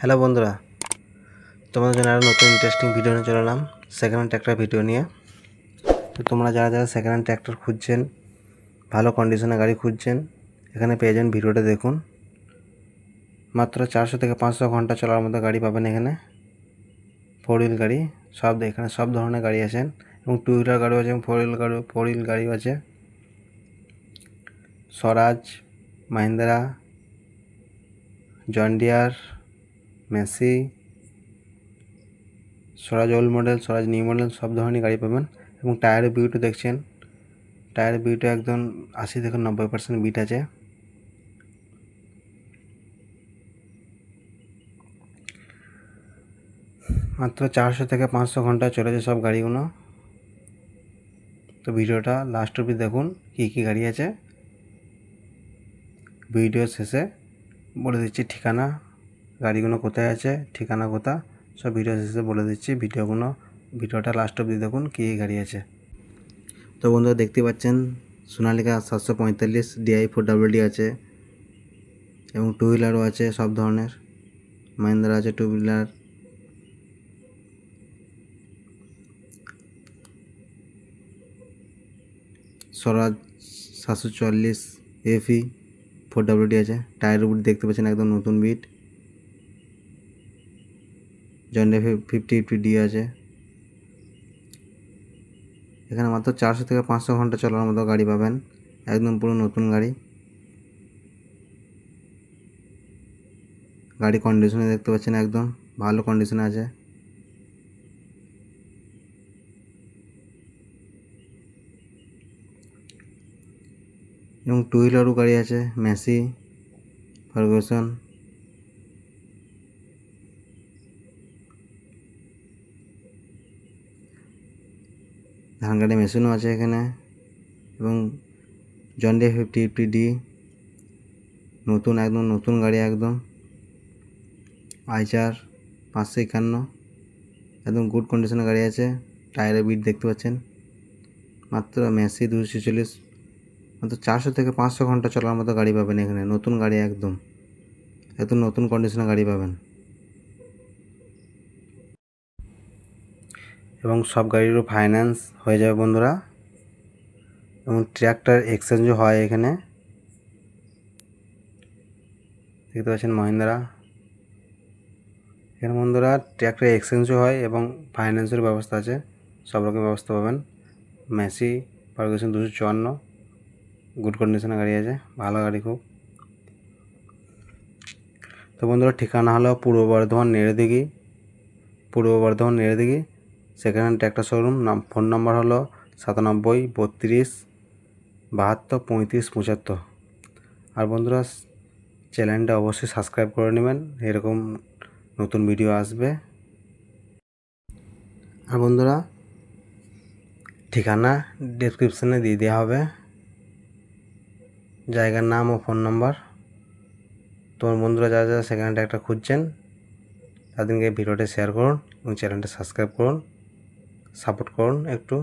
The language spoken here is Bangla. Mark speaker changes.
Speaker 1: হ্যালো বন্ধুরা, তোমাদের জন্য আরও নতুন ইন্টারেস্টিং ভিডিও নিয়ে চলে এলাম সেকেন্ড হ্যান্ড ট্র্যাক্টর ভিডিও নিয়ে। তো তোমরা যারা যারা সেকেন্ড হ্যান্ড ট্র্যাক্টর খুঁজছেন, ভালো কন্ডিশনে গাড়ি খুঁজছেন, এখানে পেয়ে যাবেন। ভিডিওটা দেখুন। মাত্র 400 থেকে 500 ঘন্টা চলার মতো গাড়ি পাবেন এখানে। 4 হুইল গাড়ি এখানে সব ধরনের গাড়ি আছেন, এবং 2 হুইলার গাড়িও আছে এবং 4 হুইল গাড়িও আছে। স্বরাজ, মাহিন্দ্রা, জন ডিয়ার, মেসি, স্বরাজ ওল্ড মডেল, স্বরাজ নিউ মডেল সব ধরনের গাড়ি পাবেন। এবং টায়ারের বিউটি দেখছেন, টায়ারের বিউটি একদম 80 থেকে 90% বিট আছে। মাত্র 400 থেকে 500 ঘন্টা চলেছে সব গাড়িগুলো। তো ভিডিওটা লাস্ট অবধি দেখুন, কী কী গাড়ি আছে। ভিডিও শেষে বলে দিচ্ছি ঠিকানা, গাড়িগুলো কোথায় আছে, ঠিকানা কোথা, সব ভিডিও শেষে বলে দিচ্ছি। ভিডিওটা লাস্ট অবধি দেখুন, কী কী গাড়ি আছে। তো বন্ধুরা দেখতে পাচ্ছেন, সোনালিকা 745 DI 4WD আছে, এবং 2 হুইলারও আছে সব ধরনের। মাহিন্দ্রা আছে 2 হুইলার, স্বরাজ 744 FE 4WD আছে। টায়ারের উপর দেখতে পাচ্ছেন একদম নতুন বিট। জন ডিয়ার 5050D আছে। এখানে মাত্র 400 থেকে 500 ঘন্টা চলার মতো গাড়ি পাবেন, একদম পুরো নতুন গাড়ি। গাড়ি কন্ডিশনে দেখতে পাচ্ছেন একদম ভালো কন্ডিশনে আছে। এবং 2 হুইলারও গাড়ি আছে, মেসি, ফার্গুসন। ধান গাড়ি মেশিনও আছে এখানে। এবং জন ডিয়ার 5050D নতুন, একদম নতুন গাড়ি একদম। আইচার 551 একদম গুড কন্ডিশনের গাড়ি আছে। টায়ারের বিট দেখতে পাচ্ছেন। মাত্র মেসি 246। মাত্র 400 থেকে 500 ঘন্টা চলার মতো গাড়ি পাবেন এখানে, নতুন গাড়ি একদম নতুন কন্ডিশনের গাড়ি পাবেন। এবং সব গাড়িরও ফাইন্যান্স হয়ে যাবে বন্ধুরা। এবং ট্র্যাক্টর এক্সচেঞ্জও হয় এখানে, দেখতে পাচ্ছেন মহিন্দ্রা। এখানে বন্ধুরা ট্র্যাক্টর এক্সচেঞ্জও হয় এবং ফাইন্যান্সের ব্যবস্থা আছে, সব রকম ব্যবস্থা পাবেন। মেসি ফার্গুসন 254 গুড কন্ডিশনের গাড়ি আছে, ভালো গাড়ি খুব। তো বন্ধুরা ঠিকানা হলো পূর্ব বর্ধমান নেড়েদিঘি second hand tractor showroom. Phone number হলো 97 32 72 35 75। আর বন্ধুরা চ্যানেলটা অবশ্যই সাবস্ক্রাইব করে নেবেন, এরকম নতুন ভিডিও আসবে। আর বন্ধুরা ঠিকানা ডেসক্রিপশানে দিয়ে দেওয়া হবে, জায়গার নাম ও ফোন নাম্বার। তোমার বন্ধুরা যারা যারা সেকেন্ড হ্যান্ড ট্র্যাক্টর খুঁজছেন, তাদেরকে ভিডিওটা শেয়ার করুন এবং চ্যানেলটা সাবস্ক্রাইব করুন, সাপোর্ট করুন একটু।